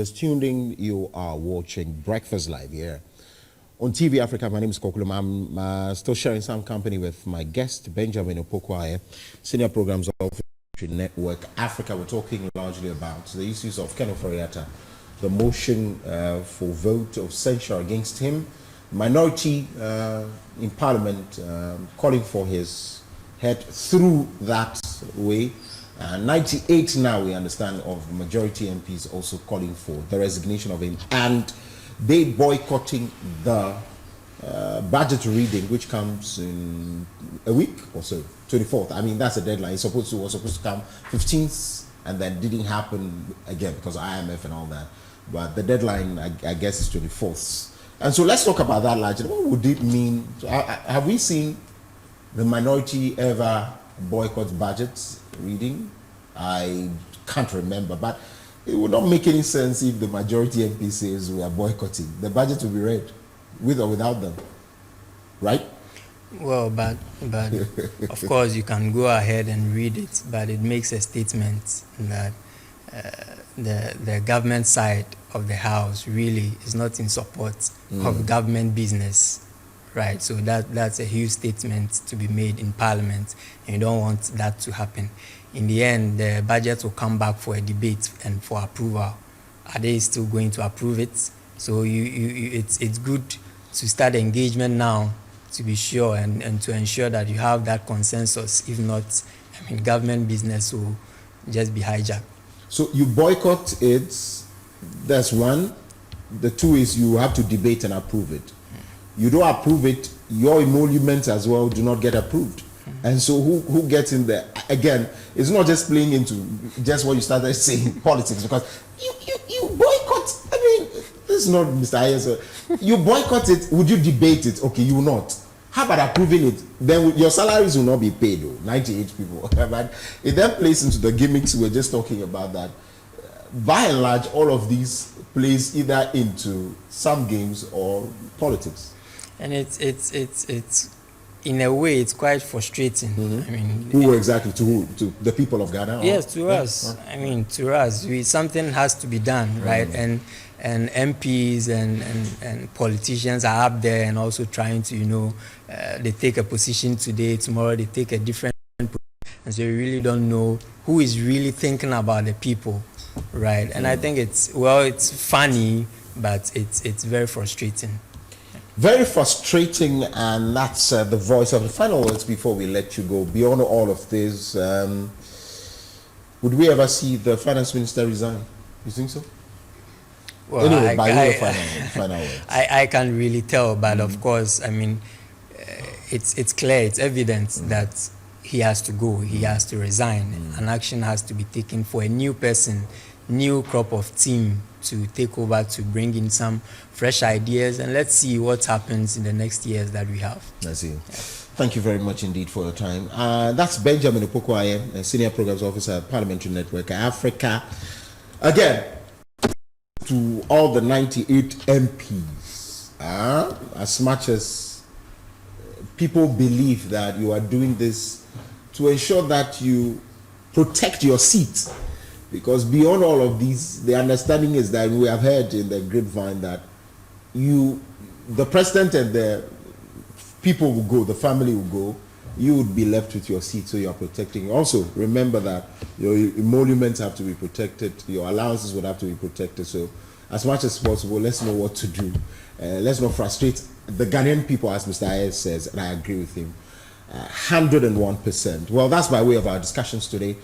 Just tuned in, you are watching Breakfast Live here on TV Africa. My name is Kokulum. I'm still sharing some company with my guest, Benjamin Opoku-Aye, Senior Programs Officer, Network Africa. We're talking largely about the issues of Ken Ofori-Atta, the motion for vote of censure against him, minority in Parliament calling for his head through that way. 98 now, we understand, of majority MPs also calling for the resignation of him, and they boycotting the budget reading, which comes in a week or so, 24th. I mean, that's the deadline. It's was supposed to come 15th, and then didn't happen again because of IMF and all that. But the deadline, I guess, is 24th. And so let's talk about that largely. What would it mean? Have we seen the minority ever boycott budgets reading? I can't remember, but it would not make any sense if the majority MP says we are boycotting. The budget will be read, with or without them, right? Well, but of course you can go ahead and read it, but it makes a statement that the government side of the house really is not in support of government business. Right, so that's a huge statement to be made in Parliament, and you don't want that to happen. In the end, the budget will come back for a debate and for approval. Are they still going to approve it? So it's good to start engagement now to be sure and to ensure that you have that consensus. If not, I mean, government business will just be hijacked. So you boycott it, that's one. The two is you have to debate and approve it. You don't approve it, your emoluments as well do not get approved. And so who gets in there? Again, it's not just playing into just what you started saying, politics, because you boycott. I mean, this is not Mr. Ayers. You boycott it, would you debate it? Okay, you will not. How about approving it? Then your salaries will not be paid, though, 98 people. But it then plays into the gimmicks we were just talking about that. By and large, all of these plays either into some games or politics. And it's in a way it's quite frustrating. I mean, who exactly? To who? To the people of Ghana? Yes, to us. I mean, to us, something has to be done, right? And MPs and politicians are up there and also trying to, they take a position today, tomorrow they take a different position, and so you really don't know who is really thinking about the people, right? And I think it's funny, but it's very frustrating. Very frustrating, and that's the voice of the final words before we let you go. Beyond all of this, would we ever see the finance minister resign? You think so? Well, anyway, by way of final words. I can't really tell, but of course, I mean, it's clear, it's evident that he has to go, he has to resign. An action has to be taken for a new person, new crop of team to take over, to bring in some fresh ideas, and let's see what happens in the next years that we have. I see. Yeah. Thank you very much indeed for your time. That's Benjamin Opoku-Aye, Senior Programs Officer at Parliamentary Network Africa. Again, to all the 98 MPs, as much as people believe that you are doing this to ensure that you protect your seat, because beyond all of these, the understanding is that we have heard in the grapevine that the president and the people will go, the family will go, you would be left with your seat, so you are protecting. Also, remember that your emoluments have to be protected, your allowances would have to be protected. So, as much as possible, let's know what to do. Let's not frustrate the Ghanaian people, as Mr. Ayers says, and I agree with him. 101%. Well, that's by way of our discussions today.